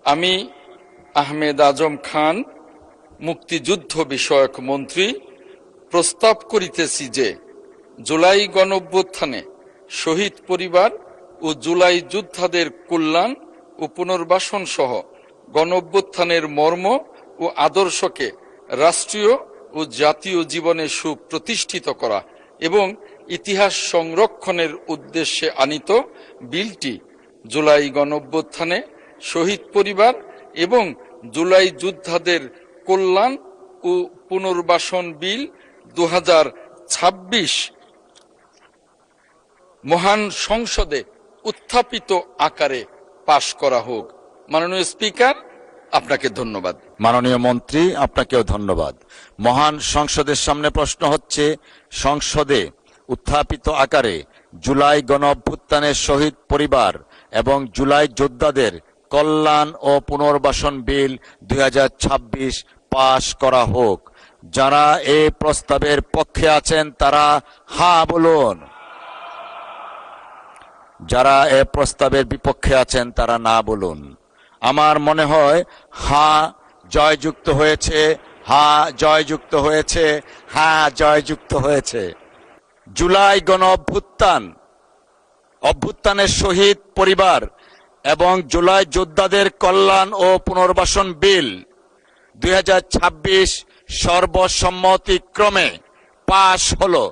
আমি আহমেদ আজম খান, মুক্তিযুদ্ধ বিষয়ক মন্ত্রী, প্রস্তাব করিতেছি যে জুলাই গণঅভ্যুত্থানে শহীদ পরিবার ও জুলাই যোদ্ধাদের কল্যাণ ও পুনর্বাসন সহ গণঅভ্যুত্থানের মর্ম ও আদর্শকে রাষ্ট্রীয় ও জাতীয় জীবনে সুপ্রতিষ্ঠিত করা এবং ইতিহাস সংরক্ষণের উদ্দেশ্যে আনীত বিলটি জুলাই গণঅভ্যুত্থানে শহীদ পরিবার এবং জুলাই যোদ্ধাদের কল্যাণ ও পুনর্বাসন বিল 2026 মহান সংসদে উত্থাপিত আকারে পাশ করা হোক। মাননীয় স্পিকার, আপনাকে ধন্যবাদ। মাননীয় মন্ত্রী, আপনাকেও ধন্যবাদ। মহান সংসদের সামনে প্রশ্ন হচ্ছে, সংসদে উত্থাপিত আকারে জুলাই গণঅভ্যুত্থানের শহীদ পরিবার এবং জুলাই যোদ্ধাদের কল্যাণ ও পুনর্বাসন বিল 2026 পাশ করা হোক। যারা এই প্রস্তাবের পক্ষে আছেন তারা হ্যাঁ বলুন, যারা এই প্রস্তাবের বিপক্ষে আছেন তারা না বলুন। আমার মনে হয় হ্যাঁ জয়যুক্ত হয়েছে, হ্যাঁ জয়যুক্ত হয়েছে, হ্যাঁ জয়যুক্ত হয়েছে। জুলাই গণ অভ্যুত্থানের শহীদ পরিবার এবং জুলাই যোদ্ধাদের কল্যাণ ও পুনর্বাসন বিল 2026 সর্বসম্মতিক্রমে পাশ হলো।